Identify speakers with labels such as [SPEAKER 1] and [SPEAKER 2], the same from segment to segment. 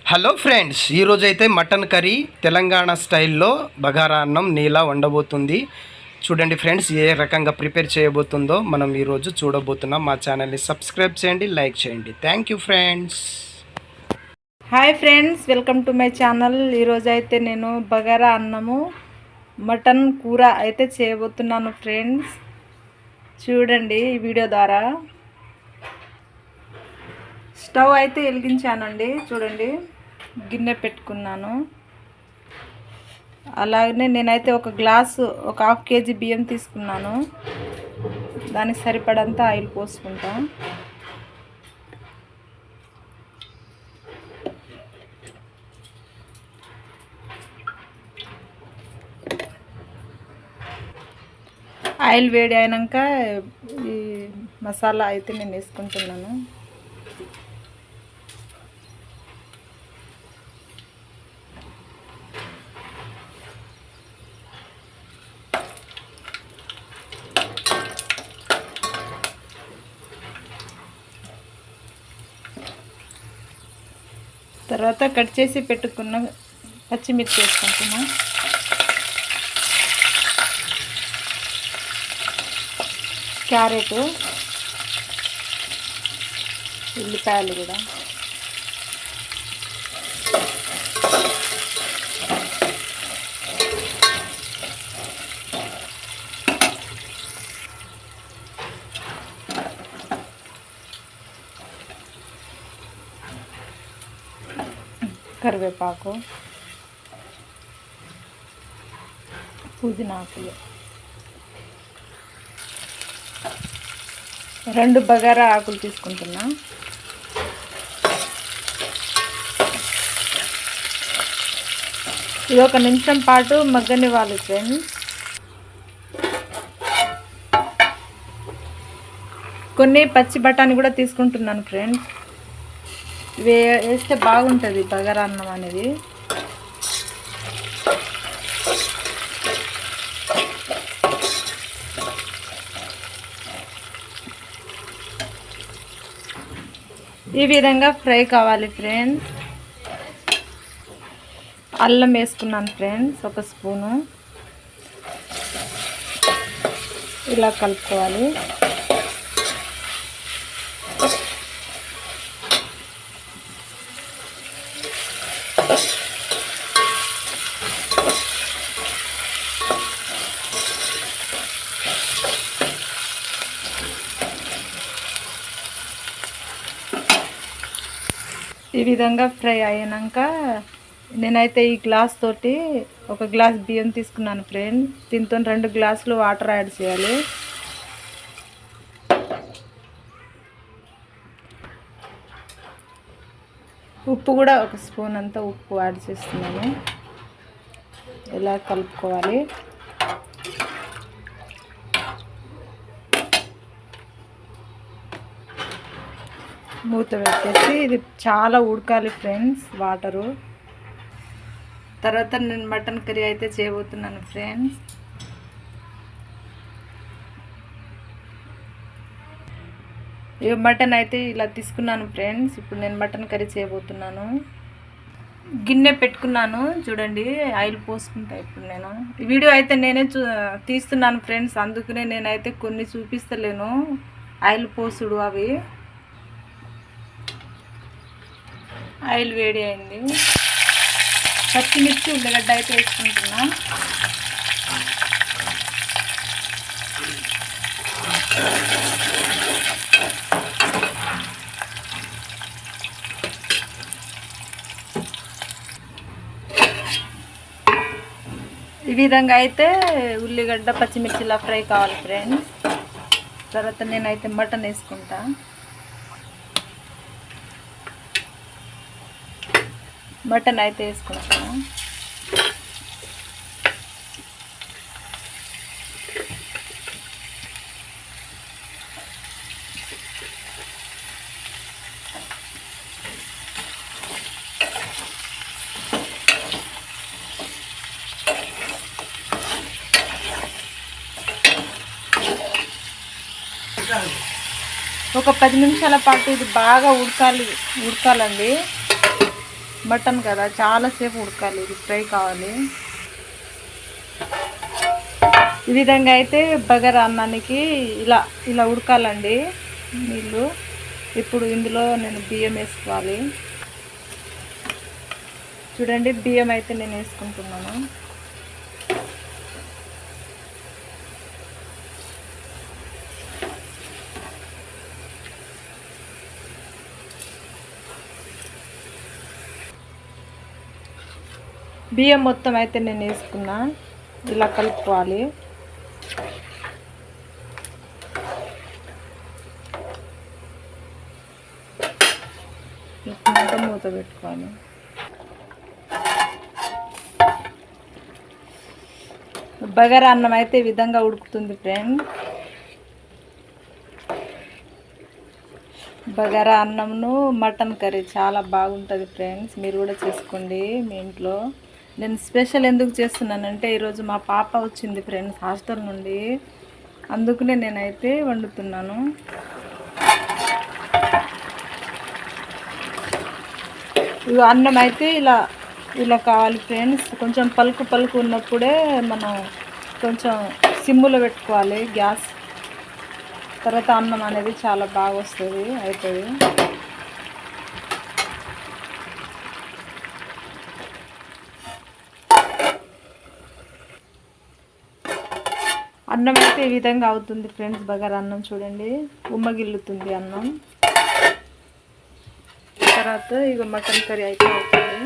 [SPEAKER 1] Hello friends, ఈరోజైతే mutton curry Telangana స్టైల్లో బగారా అన్నం నీలా వండబోతుంది. చూడండి ఫ్రెండ్స్, ఏ రకంగా ప్రిపేర్ చేయబోతుందో మనం ఈరోజు చూడబోతున్నాం. మా ఛానల్ని సబ్స్క్రైబ్ చేయండి, లైక్ చేయండి. Thank you friends.
[SPEAKER 2] Hi friends, welcome to my channel. ఈరోజు అయితే నేను బగారా అన్నము మటన్ కూర అయితే చేయబోతున్నాను ఫ్రెండ్స్. చూడండి ఈ వీడియో ద్వారా. స్టవ్ అయితే వెలిగించానండి. చూడండి, గిన్నె పెట్టుకున్నాను. అలాగనే నేనైతే ఒక హాఫ్ కేజీ బియ్యం తీసుకున్నాను. దానికి సరిపడంత ఆయిల్ పోసుకుంటా. ఆయిల్ వేడి అయినాక ఈ మసాలా అయితే నేను వేసుకుంటున్నాను. తర్వాత కట్ చేసి పెట్టుకున్న పచ్చిమిర్చి వేసుకుంటున్నా. క్యారెట్, ఉల్లిపాయలు కూడా. కరివేపాకు, పుదీనాకులు, 2 బగారా ఆకులు తీసుకుంటున్నా. ఇది 1 నిమిషం పాటు మగ్గనివ్వాలి ఫ్రెండ్స్. కొన్ని పచ్చి బఠానీ కూడా తీసుకుంటున్నాను ఫ్రెండ్స్. వేస్తే బాగుంటుంది బగారా అన్నం అనేది. ఈ విధంగా ఫ్రై కావాలి ఫ్రెండ్స్. అల్లం వేసుకున్నాను ఫ్రెండ్స్, 1 స్పూను. ఇలా కలుపుకోవాలి. ఈ విధంగా ఫ్రై అయినాక నేనైతే ఈ గ్లాస్ తోటి 1 గ్లాస్ బియ్యం తీసుకున్నాను ఫ్రెండ్. దీంతో 2 గ్లాసులు వాటర్ యాడ్ చేయాలి. ఉప్పు కూడా 1 స్పూన్ అంతా ఉప్పు యాడ్ చేస్తున్నాను. ఇలా కలుపుకోవాలి. మూత పెట్టేసి ఇది చాలా ఉడకాలి ఫ్రెండ్స్ వాటరు. తర్వాత నేను మటన్ కర్రీ అయితే చేయబోతున్నాను ఫ్రెండ్స్. ఈ మటన్ అయితే ఇలా తీసుకున్నాను ఫ్రెండ్స్. ఇప్పుడు నేను మటన్ కర్రీ చేయబోతున్నాను. గిన్నె పెట్టుకున్నాను. చూడండి, ఆయిల్ పోసుకుంటా. ఇప్పుడు నేను ఈ వీడియో అయితే నేనే తీస్తున్నాను ఫ్రెండ్స్. అందుకనే నేనైతే కొన్ని చూపిస్తలేను, ఆయిల్ పోసుడు అవి. ఆయిల్ వేడి అయింది. పచ్చిమిర్చి, ఉల్లిగడ్డ అయితే వేసుకుంటున్నా. ఈ విధంగా అయితే ఉల్లిగడ్డ, పచ్చిమిర్చి ఇలా ఫ్రై కావాలి ఫ్రెండ్స్. తర్వాత నేనైతే మటన్ వేసుకుంటా. మటన్ అయితే వేసుకుంటాను. ఒక 10 నిమిషాల పాటు ఇది బాగా ఉడకాలండి. మటన్ కదా చాలాసేపు ఉడకాలి, ఇది ఫ్రై కావాలి. ఈ విధంగా అయితే బగారా అన్నానికి ఇలా ఇలా ఉడకాలండి నీళ్ళు. ఇప్పుడు ఇందులో నేను బియ్యం వేసుకోవాలి. చూడండి, బియ్యం అయితే నేను వేసుకుంటున్నాను. బియ్యం మొత్తం అయితే నేను వేసుకున్నా. ఇలా కలుపుకోవాలి. మూత పెట్టుకోవాలి. బగారా అన్నం అయితే ఈ విధంగా ఉడుకుతుంది ఫ్రెండ్. బగారా అన్నంను మటన్ కర్రీ చాలా బాగుంటుంది ఫ్రెండ్స్. మీరు కూడా చేసుకోండి మీ ఇంట్లో. నేను స్పెషల్ ఎందుకు చేస్తున్నానంటే ఈరోజు మా పాప వచ్చింది ఫ్రెండ్స్ హాస్టల్ నుండి, అందుకనే నేనైతే వండుతున్నాను. ఇవి అన్నం అయితే ఇలా ఇలా కావాలి ఫ్రెండ్స్. కొంచెం పలుకు పలుకు ఉన్నప్పుడే మనం కొంచెం సిమ్ములో పెట్టుకోవాలి గ్యాస్. తర్వాత అన్నం అనేది చాలా బాగా వస్తుంది, అవుతుంది. అన్నం అయితే ఈ విధంగా అవుతుంది ఫ్రెండ్స్. బగారా అన్నం చూడండి, ఉమ్మగిల్లుతుంది అన్నం. తర్వాత ఇక మటన్ కర్రీ అయితే అవుతుంది.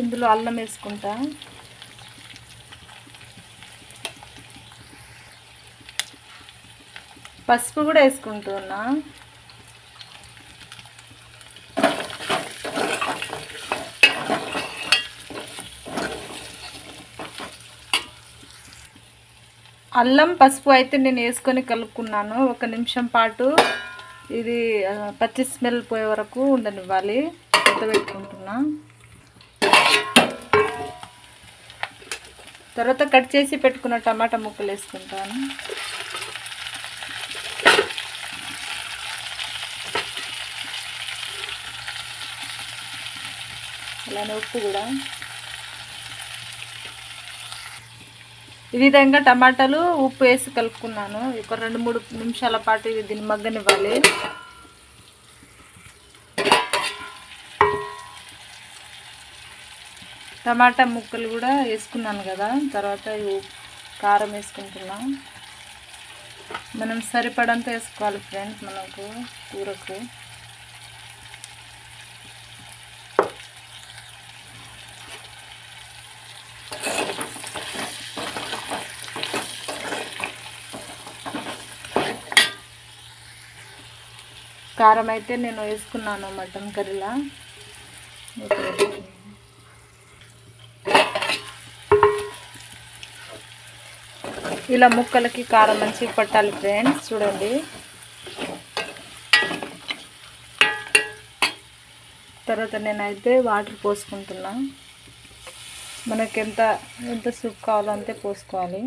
[SPEAKER 2] ఇందులో అల్లం వేసుకుంటా. పసుపు కూడా వేసుకుంటున్నా. అల్లం పసుపు అయితే నేను వేసుకొని కలుపుకున్నాను. 1 నిమిషం పాటు ఇది పచ్చి స్మెల్ పోయే వరకు ఉండనివ్వాలి. పెట్టుకుంటున్నా. తర్వాత కట్ చేసి పెట్టుకున్న టమాటా ముక్కలు వేసుకుంటాను. అలానే ఉప్పు కూడా. ఈ విధంగా టమాటాలు ఉప్పు వేసి కలుపుకున్నాను. ఒక 2-3 నిమిషాల పాటు దీన్ని మగ్గనివ్వాలి. టమాటా ముక్కలు కూడా వేసుకున్నాను కదా. తర్వాత కారం వేసుకుంటున్నాం. మనం సరిపడంత వేసుకోవాలి ఫ్రెండ్స్ మనకు కూరకు. కారం అయితే నేను వేసుకున్నాను మటన్ కర్రీలా. ఇలా ముక్కలకి కారం మంచిగా పట్టాలి ఫ్రెండ్స్. చూడండి, తర్వాత నేనైతే వాటర్ పోసుకుంటున్నా. మనకి ఎంత సూప్ కావాలో అంతే పోసుకోవాలి.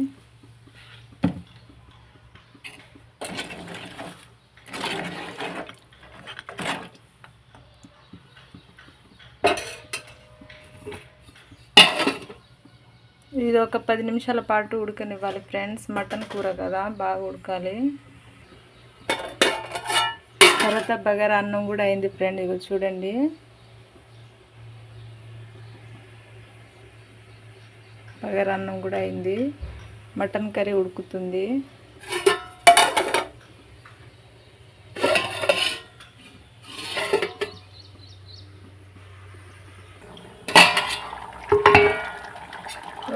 [SPEAKER 2] ఇది ఒక 10 నిమిషాల పాటు ఉడకనివ్వాలి ఫ్రెండ్స్. మటన్ కూర కదా, బాగా ఉడకాలి. తర్వాత బగారా అన్నం కూడా అయింది ఫ్రెండ్. ఇగో చూడండి, బగారా అన్నం కూడా అయింది. మటన్ కర్రీ ఉడుకుతుంది.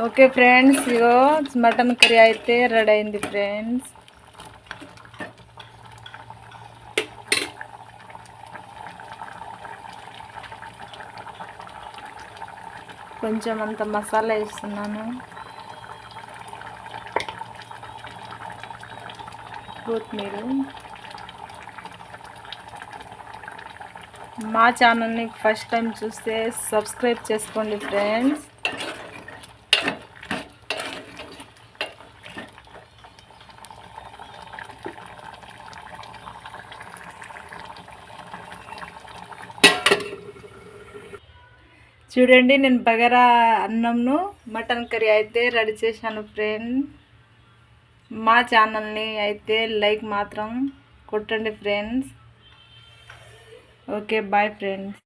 [SPEAKER 2] ఓకే ఫ్రెండ్స్, ఇగో మటన్ కర్రీ అయితే రెడీ అయింది ఫ్రెండ్స్. కొంచెం అంత మసాలా వేస్తున్నాను. కొత్తిమీర. మా ఛానల్ని ఫస్ట్ టైం చూస్తే సబ్స్క్రైబ్ చేసుకోండి ఫ్రెండ్స్. చూడండి నేను బగారా అన్నంను మటన్ కర్రీ అయితే రెడీ చేశాను ఫ్రెండ్. మా ఛానల్ని అయితే లైక్ మాత్రం కొట్టండి ఫ్రెండ్స్. Okay bye friends.